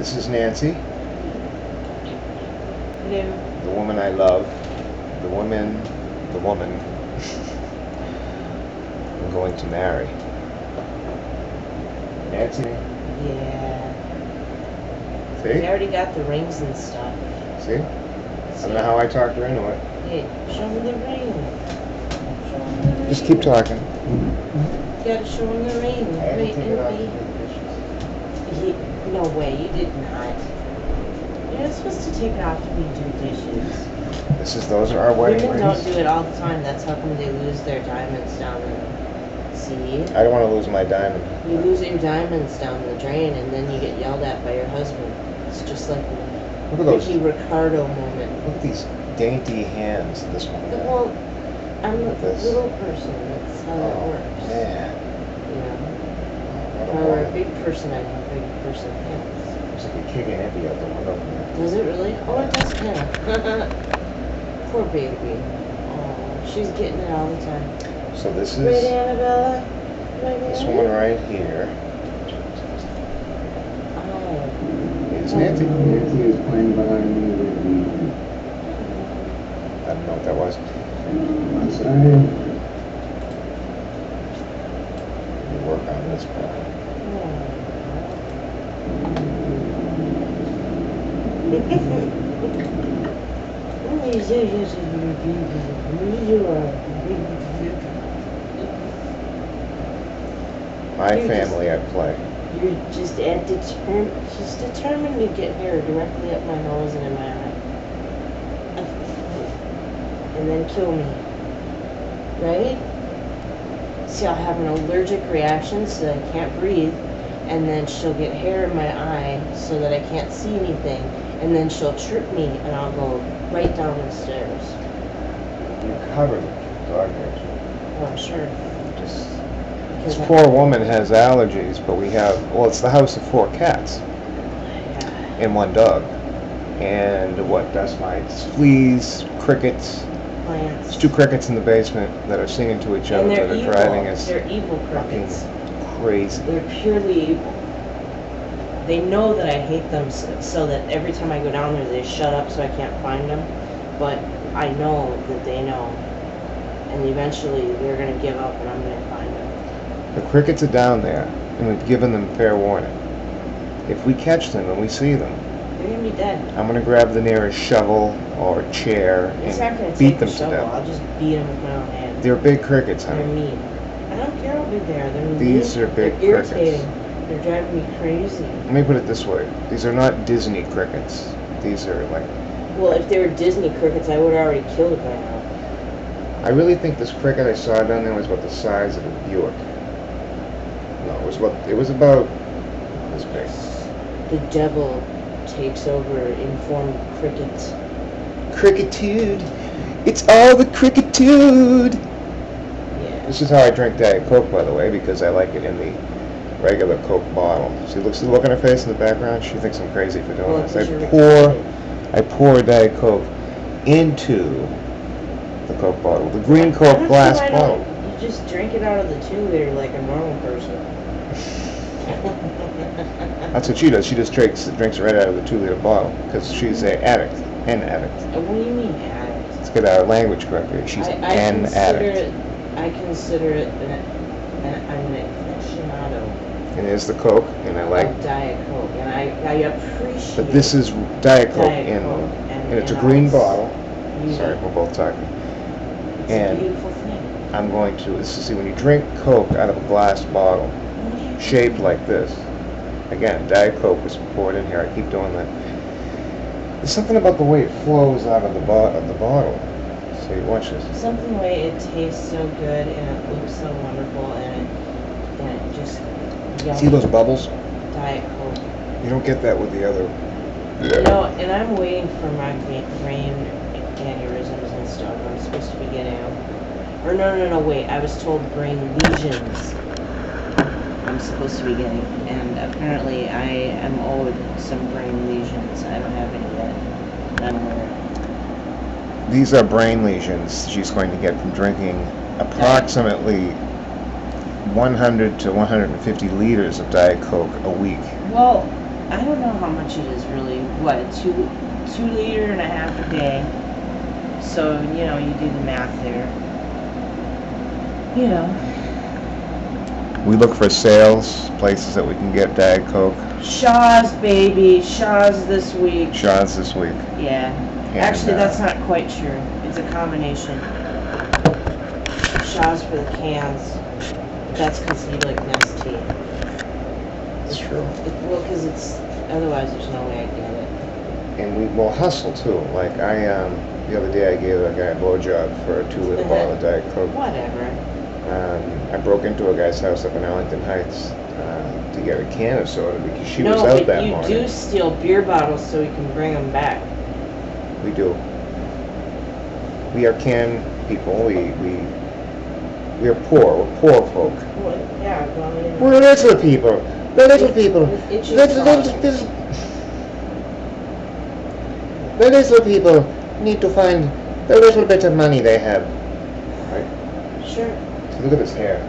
This is Nancy. Hello. The woman I love. The woman I'm going to marry. Nancy? Yeah. See? We already got the rings and stuff. See? I don't know how I talked her into it. Hey, show me the ring. Show me the ring. Just keep talking. You gotta show me the ring. I had to Wait, take it off and the dishes. no way, you did not. You're not supposed to take it off when you do dishes. Those are our wedding Women rings. don't do it all the time. That's how come they lose their diamonds down the sea. I don't want to lose my diamond. You lose your diamonds down the drain, and then you get yelled at by your husband. It's just like a Look at those. Ricky Ricardo moment. Look at these dainty hands this one has. Well, I'm a Look at this. little person. That's how that Oh, works. man. You know, What if a I were a woman. big person, I'd have big person hands. Looks like you're kicking Eppie out the window. Does it really? Oh, it does kind of. Poor baby. Oh, she's getting it all the time. So this Right, is Annabella? this woman right here. Oh. It's Nancy. Nancy is playing behind me with I don't know what that was. the outside. You work on this part. My family, I play. You're just she's determined to get hair directly up my nose and in my eye. And then kill me. Right? See, I'll have an allergic reaction so that I can't breathe. And then she'll get hair in my eye so that I can't see anything. And then she'll trip me and I'll go right down the stairs. You're covered with dog hair. Oh, I'm sure. Just Because this poor woman has allergies, but we have, well, it's the house of 4 cats and 1 dog. And what, dust mites, fleas, crickets. plants. There's 2 crickets in the basement that are singing to each other And they're that are evil. driving us They're evil fucking crickets. crazy. They're purely evil. They know that I hate them so that every time I go down there they shut up so I can't find them. But I know that they know. And eventually they're going to give up and I'm going to find them. The crickets are down there, and we've given them fair warning. If we catch them and we see them, They're going to be dead. I'm going to grab the nearest shovel or chair It's not going and to beat take them a to shovel. death. I'll just beat them with my own hand. They're big crickets, They're honey. mean. I don't care how big they are. They're mean. These are big They're crickets. irritating. They're driving me crazy. Let me put it this way. These are not Disney crickets. These are like... Well, if they were Disney crickets, I would have already killed it by now. I really think this cricket I saw down there was about the size of a Buick. No, it was about this big. The devil takes over in form of crickets. Crickitude. It's all the crickitude. Yeah. This is how I drink Diet Coke, by the way, because I like it in the regular Coke bottle. See, look at her face in the background. She thinks I'm crazy for doing Well, this. because you're I pour Diet Coke into the Coke bottle, the green Why Coke don't glass you bottle. You just drink it out of the 2-liter like a normal person. That's what she does. She just drinks right out of the 2-liter bottle because she's an addict. What do you mean addict? Let's get our language correct here. She's an addict. I consider it I'm an aficionado And there's the Coke, and I like. of Diet Coke, and I appreciate. But this is Diet Coke, Diet Coke and it's a green ice. bottle. You- Sorry, we're both talking. It's And a beautiful thing. I'm going to see when you drink Coke out of a glass bottle, shaped like this. Again, Diet Coke was poured in here. I keep doing that. There's something about the way it flows out of the bottle. See, watch this. Something the way it tastes so good and it looks so wonderful and it just yummy. See those bubbles? Diet Coke. You don't get that with the other. No, and I'm waiting for my brain aneurysms and stuff. I'm supposed to be getting them. Or no, wait. I was told brain lesions I'm supposed to be getting. And apparently I am owed some brain lesions. I don't have any yet. I'm aware. These are brain lesions she's going to get from drinking approximately 100 to 150 liters of Diet Coke a week. Well, I don't know how much it is really. What, 2.5 liters a day? So you know, you do the math there. You know, We look for sales, places that we can get Diet Coke. Shaw's baby, Shaw's this week. Shaw's this week. Yeah. And, Actually, that's not quite true. It's a combination. Shaw's for the cans. That's because you like Nestea. It's true. Well, because it's otherwise there's no way I get it. And we will hustle too. Like the other day I gave a guy a blowjob for a 2-liter bottle of Diet Coke. Whatever. I broke into a guy's house up in Arlington Heights to get a can of soda because she was out that No, morning. but you do steal beer bottles so we can bring them back. We do. We are can people. We are poor. We're poor folk. Well, yeah, well, We're little people. The little people. It's The your little people need to find the little bit of money they have. Right? Sure. So look at this hair.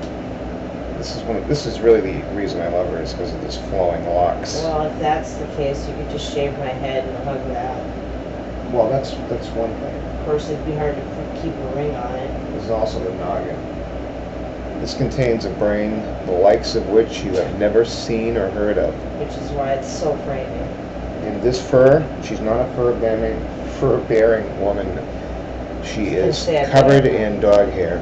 This is really the reason I love her is because of this flowing locks. Well, if that's the case, you could just shave my head and hug that. Well, that's one thing. Of course, it'd be hard to keep a ring on it. This is also the noggin. This contains a brain the likes of which you have never seen or heard of. Which is why it's so frightening. And this fur, she's not a fur-bearing woman. She is Sad covered dog. in dog hair.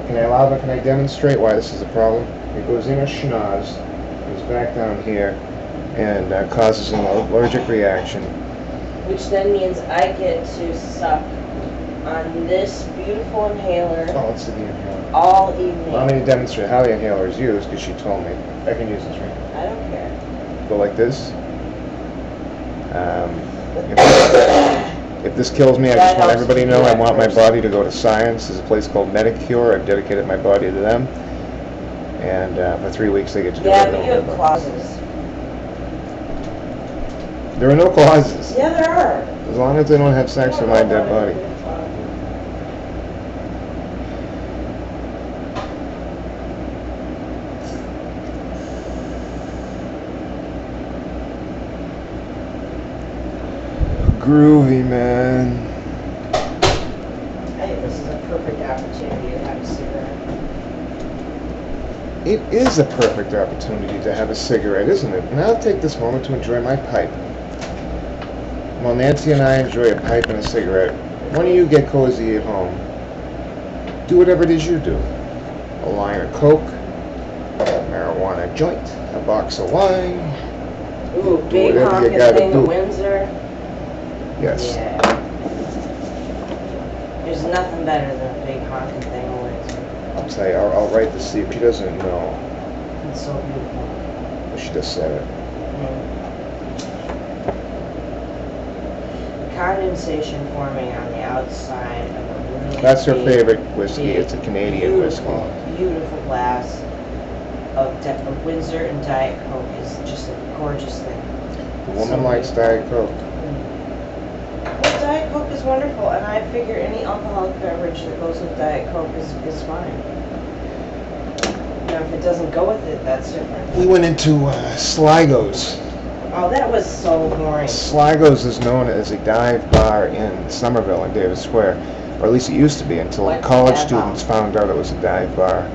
Can I demonstrate why this is a problem? It goes in a schnoz, goes back down here, and causes an allergic reaction. Which then means I get to suck on this beautiful inhaler Oh, let's see the inhaler. all evening. Allow me to demonstrate how the inhaler is used, because she told me. I can use this, right? I don't care. Go like this. If this kills me, I just want everybody to know I want my body to go to science. There's a place called Medicure. I've dedicated my body to them. And for 3 weeks they get to do Yeah, it. but you have clauses. There are no clauses. Yeah, there are. As long as they don't have sex with my dead body. Groovy, man. I think this is a perfect opportunity to have a cigarette. It is a perfect opportunity to have a cigarette, isn't it? And I'll take this moment to enjoy my pipe. While Nancy and I enjoy a pipe and a cigarette, why don't you get cozy at home? Do whatever it is you do. A line of Coke, a marijuana joint, a box of wine. Ooh, Do big whatever you honking gotta thing do. of Windsor. Yes. Yeah. There's nothing better than a big honking thing of Windsor. I'll tell you, I'll write this to you. She doesn't know. It's so beautiful. But she just said it. Condensation forming on the outside of a really That's her big, favorite whiskey. big, It's a Canadian whiskey. beautiful glass of Windsor and Diet Coke is just a gorgeous thing. The woman likes Diet Coke. Well, Diet Coke is wonderful, and I figure any alcoholic beverage that goes with Diet Coke is fine. Now, if it doesn't go with it, that's different. We went into Sligo's. Oh, that was so boring. Sligo's is known as a dive bar in Somerville in Davis Square, or at least it used to be until Like college dive students bar. found out it was a dive bar.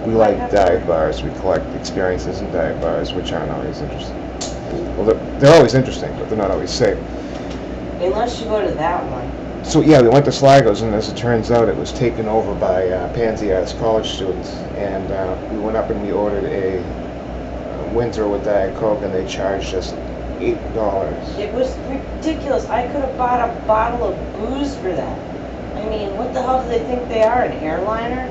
We Like like dive dive bars. We collect experiences in dive bars, which aren't always interesting. Well, they're always interesting, but they're not always safe. Unless you go to that one. So yeah, we went to Sligo's, and as it turns out, it was taken over by pansy-ass college students. And we went up and we ordered a Windsor with Diet Coke, and they charged us $8. It was ridiculous. I could have bought a bottle of booze for that. I mean, what the hell do they think they are, an airliner?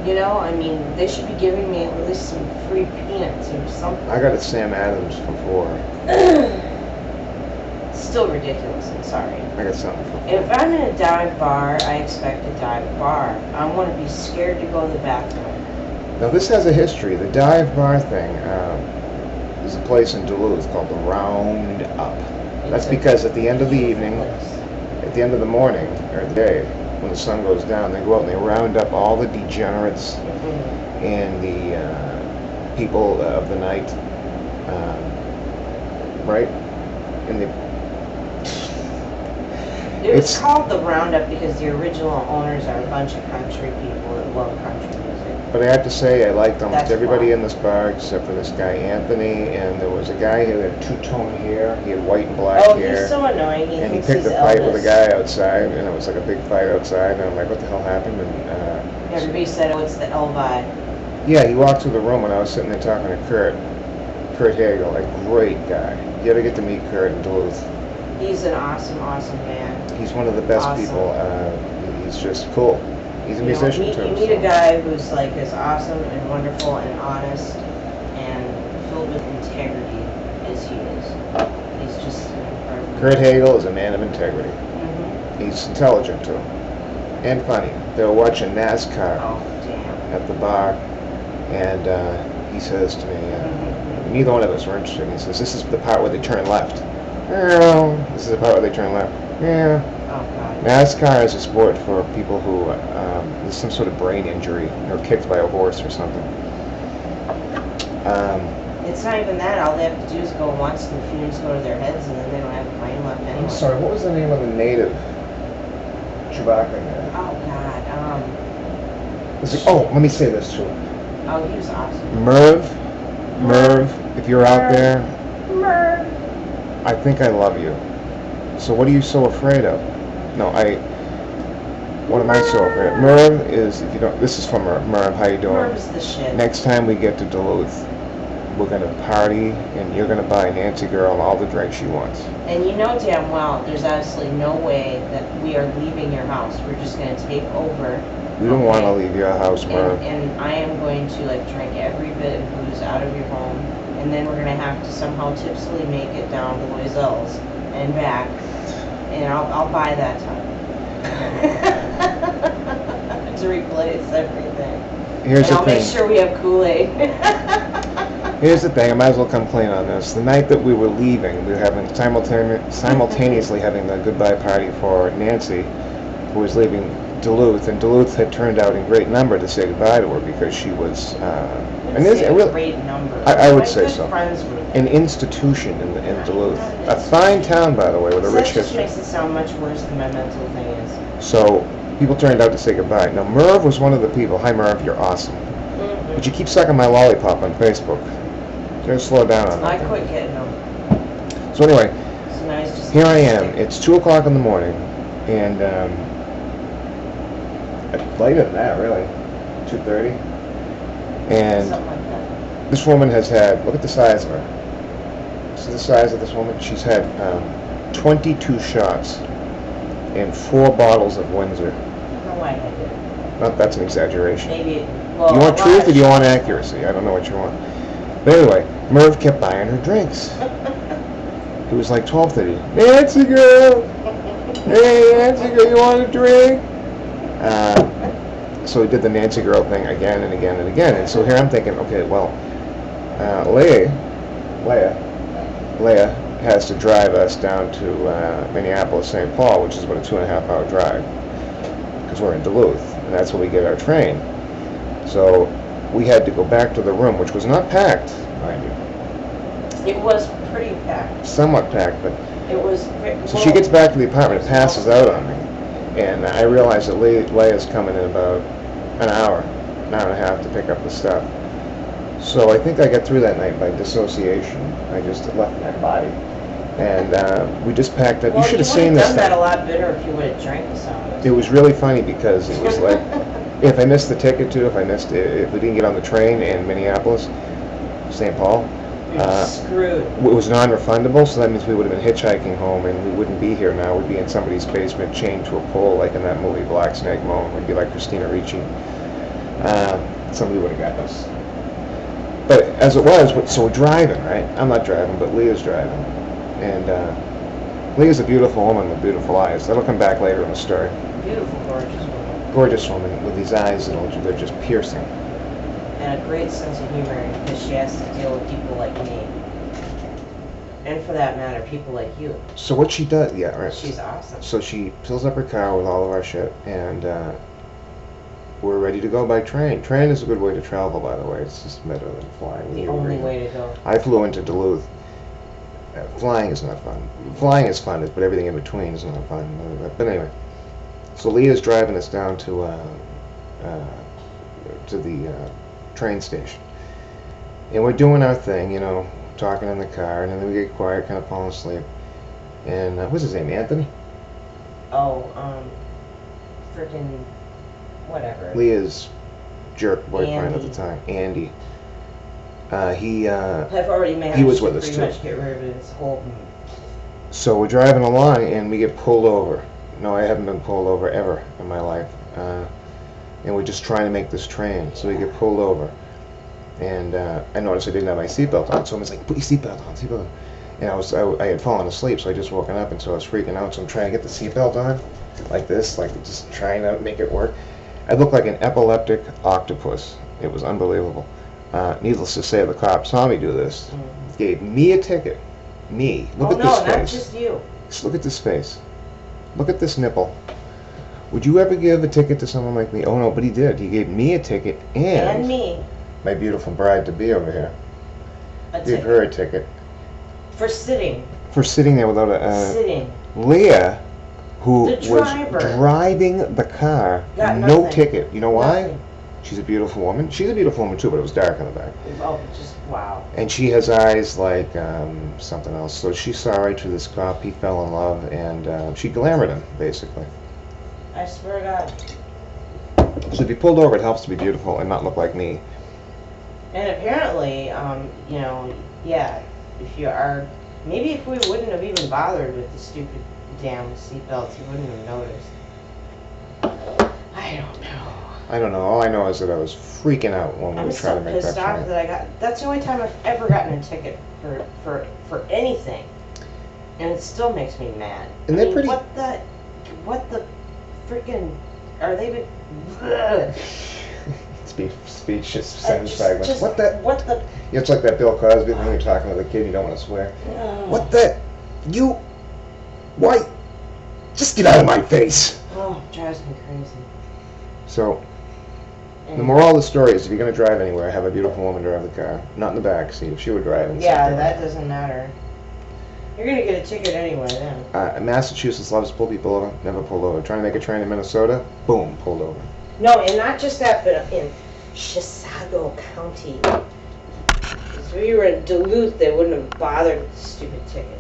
You know, I mean, they should be giving me at least some free peanuts or something. I got a Sam Adams for $4. Still ridiculous, I'm sorry. I got something for $4. If I'm in a dive bar, I expect a dive bar. I want to be scared to go to the bathroom. Now this has a history. The dive bar thing, there's a place in Duluth called the Round Up. That's because at the end of the evening, at the end of the morning, or the day, when the sun goes down, they go out and they round up all the degenerates and the people of the night right? And It was it's called the Roundup because the original owners are a bunch of country people that love country music. but I have to say I liked almost That's everybody why. in this bar except for this guy Anthony, and there was a guy who had two-tone hair. He had white and black Oh, hair. he's so annoying. He And he thinks picked he's a fight with a Elvis. guy outside, and it was like a big fight outside, and I'm like, what the hell happened? And Everybody said, oh, it's the Elvi. yeah, he walked through the room when I was sitting there talking to Kurt Hagel, a great guy. You ever get to meet Kurt in Duluth? He's an awesome, awesome man. He's one of the best Awesome. people. He's just cool. He's a musician you too. meet so. a guy who's like as awesome and wonderful and honest and filled with integrity as he is. He's just an incredible. Kurt Hagel is a man of integrity. Mhm. He's intelligent too, and funny. They were watching NASCAR Oh, damn. at the bar, and he says to me, Mhm. neither one of us were interested. He says, this is the part where they turn left. No, this is the part where they turn left. Yeah. Oh, God. NASCAR is a sport for people who there's some sort of brain injury or kicked by a horse or something. It's not even that. All they have to do is go once and the fumes go to their heads and then they don't have a brain left anyway. I'm sorry, what was the name of the native Chewbacca guy? Oh, God. Oh, let me say this too. Oh, he was awesome. Merv, if you're out there, Merv. I think I love you. So what are you so afraid of? No, what am I so afraid of? Merv is, if you don't, this is from Merv, how you doing? Merv's the shit. Next time we get to Duluth, we're gonna party and you're gonna buy Nancy Girl all the drinks she wants. And you know damn well there's absolutely no way that we are leaving your house. We're just going to take over. We don't want to leave your house, Merv. And I am going to like drink every bit of booze out of your home. And then we're going to have to somehow tipsily make it down to Loisel's and back. And I'll buy that time. To replace everything. Here's And the I'll make thing. sure we have Kool-Aid. Here's the thing. I might as well come clean on this. The night that we were leaving, we were having simultaneously having the goodbye party for Nancy, who was leaving Duluth, and Duluth had turned out in great number to say goodbye to her because she was, and It's it a really, great number. I would My say good so. friends were there. an institution in Duluth. A fine town, by the way, with a So rich that just history. makes it sound much worse than my mental thing is. So people turned out to say goodbye. Now Merv was one of the people. Hi Merv, you're awesome. But you keep sucking my lollipop on Facebook. You gotta slow down on I that. quit getting them. So anyway, So now it's just here I am. It's 2 o'clock in the morning, and later than that, really, 2:30. And something like that. this woman has had. Look at the size of her. See the size of this woman? She's had 22 shots and 4 bottles of Windsor. No way I did it. Not that's an exaggeration. Maybe. Well, You want a truth lot. or do you want accuracy? I don't know what you want. But anyway, Merv kept buying her drinks. It was like 12:30. Nancy girl! Hey, Nancy girl, you want a drink? So he did the Nancy girl thing again and again and again. And so here I'm thinking, okay, well, Leia has to drive us down to Minneapolis, St. Paul, which is about a 2.5-hour drive. Because we're in Duluth, and that's where we get our train. So we had to go back to the room, which was not packed, mind you. It was pretty packed. Somewhat packed, but It was. so she gets back to the apartment and passes out on me. And I realize that Leia's coming in about an hour and a half to pick up the stuff. So I think I got through that night by dissociation. I just left my body. And we just packed up. Well, You should have would seen this done that thing. a lot better if you would have drank some of it. It was really funny because it was like, if I missed the ticket too, if we didn't get on the train in Minneapolis, St. Paul, You're screwed. it was non-refundable, so that means we would have been hitchhiking home and we wouldn't be here now. We'd be in somebody's basement chained to a pole like in that movie Black Snake Moan. We'd be like Christina Ricci. Somebody would have got us. But as it was, so we're driving, right? I'm not driving, but Leah's driving. And Leah's a beautiful woman with beautiful eyes. That'll come back later in the story. Beautiful, gorgeous woman. Gorgeous woman with these eyes they're just piercing. And a great sense of humor because she has to deal with people like me. And for that matter, people like you. So what she does, yeah, right. She's awesome. So she fills up her car with all of our shit, and we're ready to go by train. Train is a good way to travel, by the way. It's just better than flying. The only way to go. I flew into Duluth. Flying is not fun. Flying is fun, but everything in between is not fun. But anyway, so Leah's driving us down to the train station, and we're doing our thing, talking in the car, and then we get quiet, kind of falling asleep. And what's his name? Anthony? Oh, freaking whatever. Leah's jerk boyfriend at Andy. the time, Andy. He I've already managed he was to with us, pretty too. much get rid of his whole. So we're driving along and we get pulled over. No, I haven't been pulled over ever in my life. And we're just trying to make this train, so we get pulled over. And I noticed I didn't have my seatbelt on, so I was like, "Put your seatbelt on, seatbelt on." And I had fallen asleep, so I just woken up, and so I was freaking out. So I'm trying to get the seatbelt on, like this, like just trying to make it work. I looked like an epileptic octopus. It was unbelievable. Needless to say, the cop saw me do this, gave me a ticket. Me. Look at this not face. just you. Just look at this face. Look at this nipple. Would you ever give a ticket to someone like me? Oh no, but he did. He gave me a ticket And me. my beautiful bride-to-be over here. A Gave ticket. her a ticket For sitting. for sitting there without a... Sitting. Leah, who The was driver. driving the car, Got no nothing. ticket. You know why? Nothing. She's a beautiful woman. She's a beautiful woman too, but it was dark in the back. Oh, just wow. And she has eyes like something else. So she saw right through this cop. He fell in love, and she glamored him, basically. I swear to God. So if you pulled over, it helps to be beautiful and not look like me. And apparently, yeah, if you are, maybe if we wouldn't have even bothered with the stupid damn seatbelts, you wouldn't have noticed. I don't know. I don't know. All I know is that I was freaking out when we I'm were trying so to make pissed that off train. that I got. That's the only time I've ever gotten a ticket for anything, and it still makes me mad. And they're pretty- What the freaking are they? Speech just sentence Just- fragments. just- What the? What the? Yeah, it's like that Bill Cosby thing. You're talking to the kid, you don't want to swear. What the? You? Why? Just get out of my face. Oh, drives me crazy. So the And- moral of the story is, if you're going to drive anywhere, have a beautiful woman drive the car, not in the back seat. If she were driving. Yeah, something like that doesn't matter. You're gonna get a ticket anyway then. Massachusetts loves to pull people over. Never pulled over. Trying to make a train in Minnesota. Boom, pulled over. No, and not just that, but in Chisago County. If we were in Duluth, they wouldn't have bothered with the stupid ticket.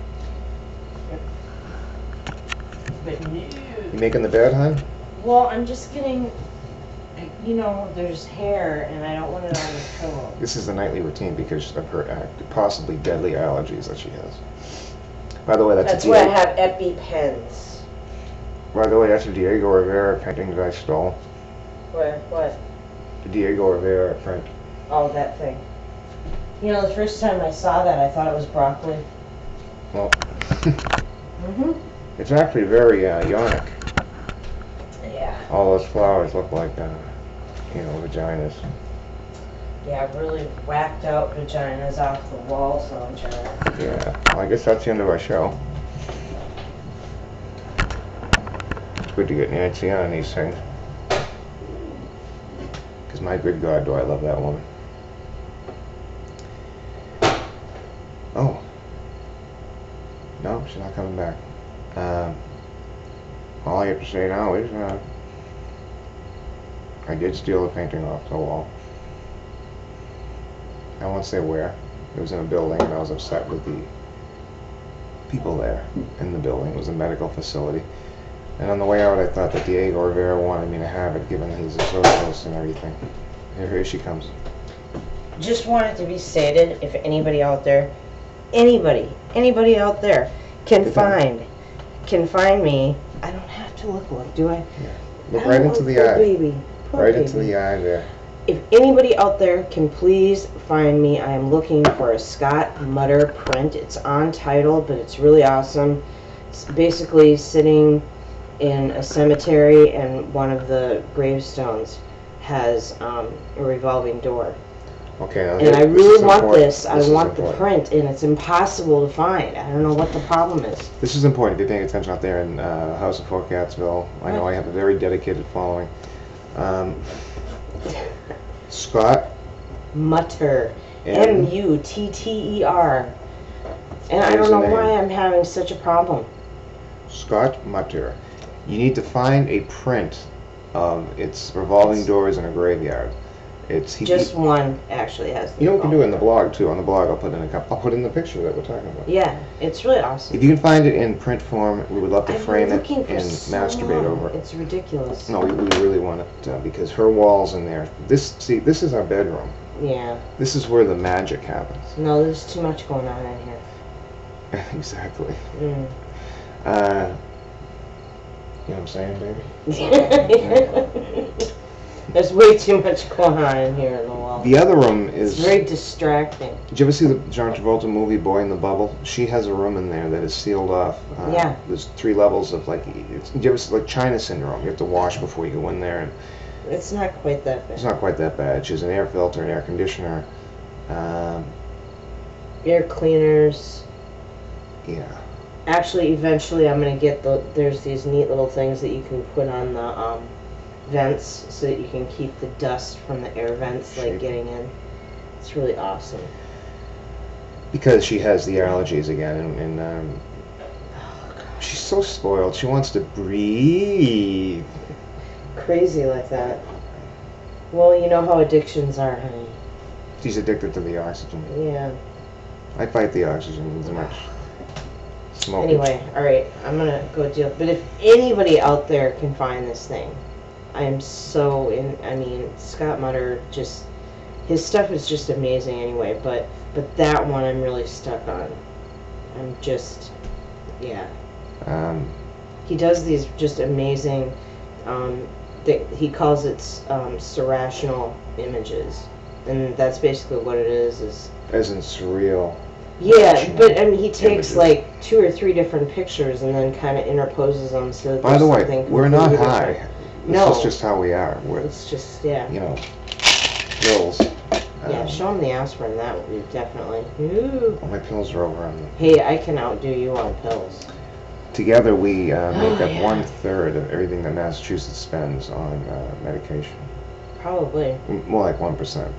But no. You making the bed, hon? Well, I'm just getting, there's hair, and I don't want it on the pillow. This is the nightly routine because of her possibly deadly allergies that she has. By the way, That's why I have EpiPens. By the way, that's a Diego Rivera painting that I stole. What? The Diego Rivera print. Oh, that thing. The first time I saw that, I thought it was broccoli. Well, Mm-hmm. it's actually very ionic. Yeah. All those flowers look like, vaginas. Yeah, really whacked out vaginas off the wall, so I'm trying to... Yeah. Well, I guess that's the end of our show. It's good to get Nancy on these things. Because my good God, do I love that woman. Oh. No, she's not coming back. All I have to say now is, I did steal a painting off the wall. I won't say where. It was in a building, and I was upset with the people there in the building. It was a medical facility. And on the way out, I thought that Diego Rivera wanted me to have it, given he's a socialist and everything. Here she comes. Just want it to be stated, if anybody out there, anybody out there can Good find me. I don't have to look, do I? Look I right don't into look, the poor eye. Baby. Poor Right baby. into the eye there. If anybody out there can please find me, I am looking for a Scott Mutter print. It's on title, but it's really awesome. It's basically sitting in a cemetery, and one of the gravestones has a revolving door. Okay, now And I this really is want important. this. I This is want the important. print, and it's impossible to find. I don't know what the problem is. This is important if you're paying attention out there in House of Four Catsville. I know I have a very dedicated following. Scott Mutter. M. Mutter. And I There's don't the know why name. I'm having such a problem. Scott Mutter. You need to find a print of its revolving doors in a graveyard. Just one actually has the You know, we can do it in the revolving blog too. On the blog, I'll put in I'll put in the picture that we're talking about. door. Yeah, it's really awesome. If you can find it in print form, we would love to I've frame been it looking for and so masturbate long. over it. It's ridiculous. No, we really want it because her walls in there. This is our bedroom. Yeah. This is where the magic happens. No, there's too much going on in here. Exactly. Mm. You know what I'm saying, baby? There's way too much going on in here in the wall. The other room It's is. very distracting. Did you ever see the John Travolta movie Boy in the Bubble? She has a room in there that is sealed off. Yeah. There's 3 levels of did you ever see like China syndrome? You have to wash before you go in there, and It's not quite that it's bad. not quite that bad. She has an air filter, an air conditioner. Air cleaners. Yeah. Actually, eventually I'm going to get there's these neat little things that you can put on the vents so that you can keep the dust from the air vents like Shape. getting in. It's really awesome. Because she has the allergies again, and she's so spoiled. She wants to breathe. Crazy like that. Well, you know how addictions are, honey. She's addicted to the oxygen. Yeah. I fight the oxygen as much. Smoke. Anyway, alright, I'm gonna go deal. But if anybody out there can find this thing, I am so in. I mean, Scott Mutter just. His stuff is just amazing anyway, but that one I'm really stuck on. I'm just. Yeah. He does these just amazing. He calls it surrational images. And that's basically what it is. As in surreal. Yeah, but I mean, he takes Images. like 2 or 3 different pictures and then kind of interposes them so that By the there's way, something we're not completely high. different. This No. is just how we are. We're, It's just, yeah. you know, pills. Yeah, show him the aspirin, that would be definitely. Ooh. All my pills are over on them. Hey, I can outdo you on pills. Together we make up yeah. 1/3 of everything that Massachusetts spends on medication. Probably. More like 1%.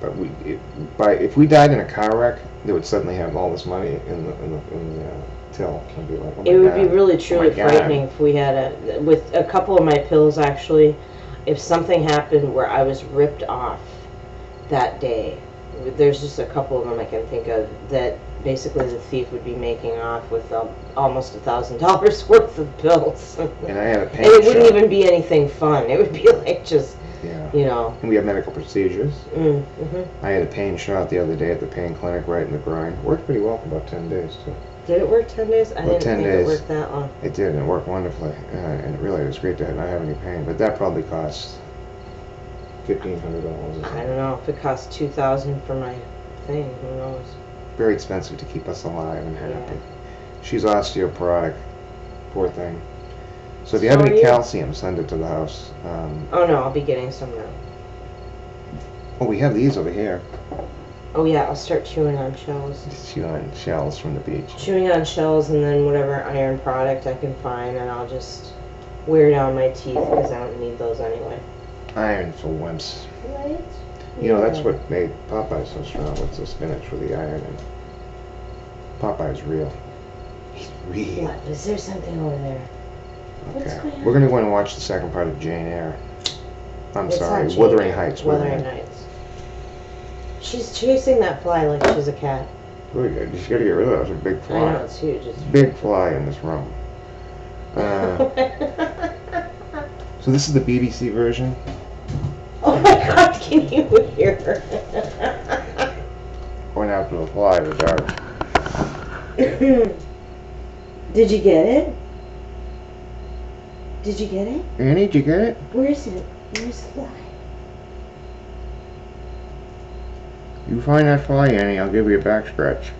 But if we died in a car wreck, they would suddenly have all this money in the till. I'd be like, oh my It would be God. really Oh truly my God. frightening if we had with a couple of my pills actually, if something happened where I was ripped off that day, there's just a couple of them I can think of that basically the thief would be making off with almost $1,000 worth of pills. And I had a pain And it wouldn't shot. even be anything fun. It would be like just, Yeah. you know. And we have medical procedures. Mm-hmm. I had a pain shot the other day at the pain clinic right in the groin. Worked pretty well for about 10 days, too. Did it work 10 days? I About didn't 10 think days. it worked that long. It did, and it worked wonderfully. And it was great to not have any pain. But that probably cost $1,500 or I something. don't know if it cost $2,000 for my thing. Who knows? Very expensive to keep us alive and happy. Yeah. She's osteoporotic. Poor thing. So if you So have are any you. calcium, send it to the house. Oh no, I'll be getting some now. Oh, we have these over here. Oh yeah, I'll start chewing on shells. Chew on shells from the beach. Chewing on shells and then whatever iron product I can find, and I'll just wear down my teeth because I don't need those anyway. Iron for wimps. Right? You know, that's what made Popeye so strong with the spinach with the iron in it. Popeye's real. He's real. What? Is there something over there? What's Okay. going on? We're going to go and watch the second part of Jane Eyre. I'm It's sorry, not Jane Wuthering Eyre. Heights. Wuthering Heights. She's chasing that fly like she's a cat. Really good. You just got to get rid of that. It's a big I fly. know, it's huge. It's Big fly in this room. So this is the BBC version. Oh my god, can you hear her? Going after the fly in the dark. Did you get it? Did you get it? Annie, did you get it? Where is it? Where's the fly? You find that fly, Annie, I'll give you a back scratch.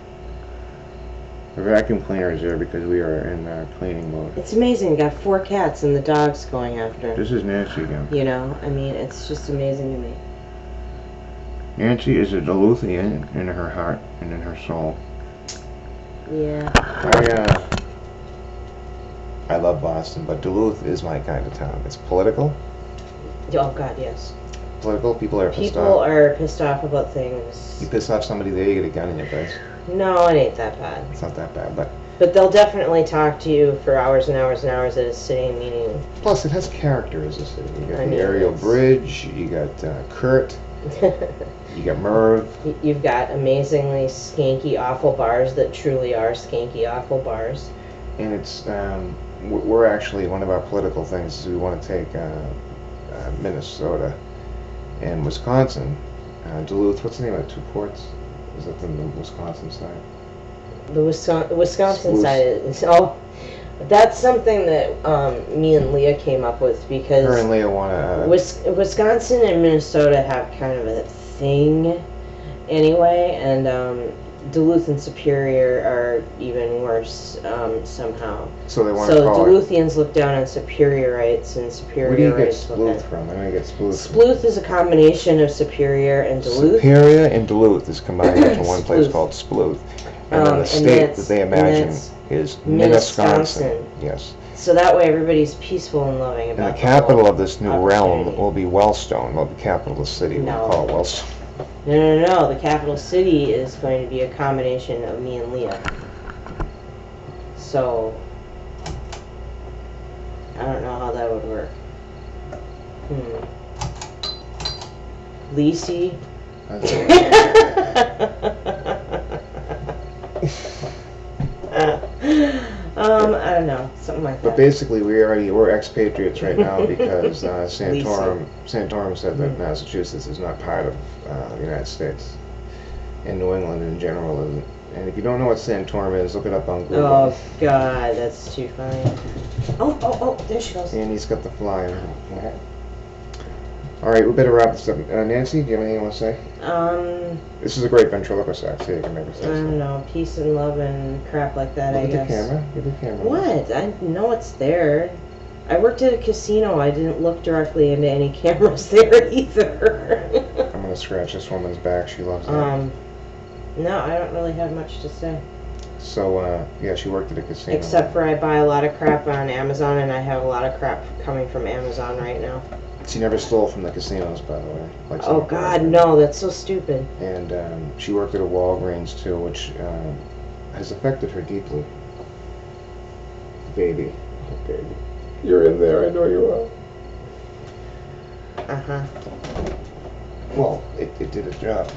The vacuum cleaner is there because we are in cleaning mode. It's amazing. You got 4 cats and the dog's going after. This is Nancy again. You know, I mean, it's just amazing to me. Nancy is a Duluthian in her heart and in her soul. Yeah. I love Boston, but Duluth is my kind of town. It's political. Oh god, yes. Political. People are pissed People off. are pissed off about things. You piss off somebody there, you get a gun in your face. No, it ain't that bad. It's not that bad, but But they'll definitely talk to you for hours and hours and hours at a sitting meeting. plus it has character as a city. You got I the mean, aerial it's- bridge, you got Kurt, you got Merv. You've got amazingly skanky, awful bars that truly are skanky, awful bars. And it's we're actually, one of our political things is we want to take Minnesota and Wisconsin, Duluth. What's the name of the two ports? Is that the Wisconsin side? The Wisconsin Spruce. side is that's something that me and Leah came up with because Her and Leah want to. Wisconsin and Minnesota have kind of a thing anyway, and Duluth and Superior are even worse somehow. So they want to So call it. Duluthians look down on Superiorites, and Where do you get Superiorites look Spluth at. from? I know you get Spluth. Spluth is a combination of Superior and Duluth. Superior and Duluth is combined into one place Spluth. called Spluth. And then the And state that's- that they and imagine that's is Minnesconsin. Minnesconsin. Yes. So that way everybody's peaceful and loving And about the capital whole of this new realm opportunity. will be Wellstone. Well, the capital of the city No. will call it Wellstone. No. The capital city is going to be a combination of me and Leah. So I don't know how that would work. Lacey. I don't know, something like But that. basically, we're expatriates right now because Santorum said that Massachusetts is not part of the United States, and New England in general isn't. And if you don't know what Santorum is, look it up on Google. Oh God, that's too funny. Oh, there she goes. And he's got the flyer. Okay. All right, we better wrap this up. Nancy, do you have anything you want to say? This is a great ventriloquist act. See, you can make a I say don't something. know, peace and love and crap like that, Look I at guess. the camera. Look at the camera. What? I know it's there. I worked at a casino. I didn't look directly into any cameras there either. I'm gonna scratch this woman's back. She loves that. No, I don't really have much to say. So, yeah, she worked at a casino. Except for I buy a lot of crap on Amazon, and I have a lot of crap coming from Amazon right now. She never stole from the casinos, by the way. Like some Oh of her God, other- no, that's so stupid. And she worked at a Walgreens too, which has affected her deeply. Baby. Oh, baby. You're in there, I know you are. Uh-huh. Well, it did its job.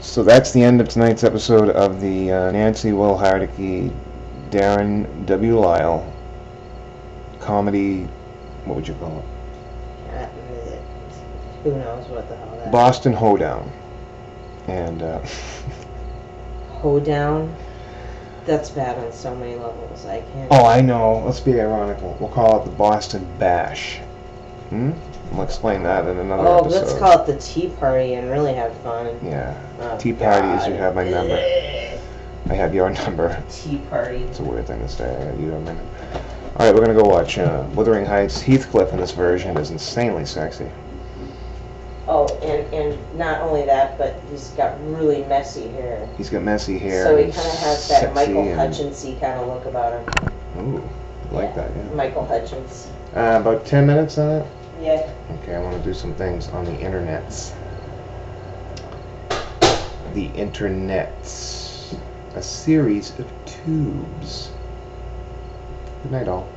So that's the end of tonight's episode of the Nancy Will Hardicke, Darren W. Lyle comedy, what would you call it? Who knows what the hell that Boston Hoedown. And Hoedown? That's bad on so many levels. I can't. oh, I know. Let's be ironical. We'll call it the Boston Bash. We'll explain that in another Oh, episode. let's call it the Tea Party and really have fun. Yeah. Oh, Tea parties, God. you have my number. I have your number. Tea Party. It's a weird thing to say. You have my number. Alright, we're gonna go watch Wuthering Heights. Heathcliff in this version is insanely sexy. Oh, and not only that, but he's got really messy hair. He's got messy hair. So he he's kind of has that sexy Michael and- Hutchins-y kind of look about him. Ooh, I like that, yeah. Michael Hutchins. About 10 minutes on it? Yeah. Okay, I want to do some things on the internets. The internets. A series of tubes. Good night, all.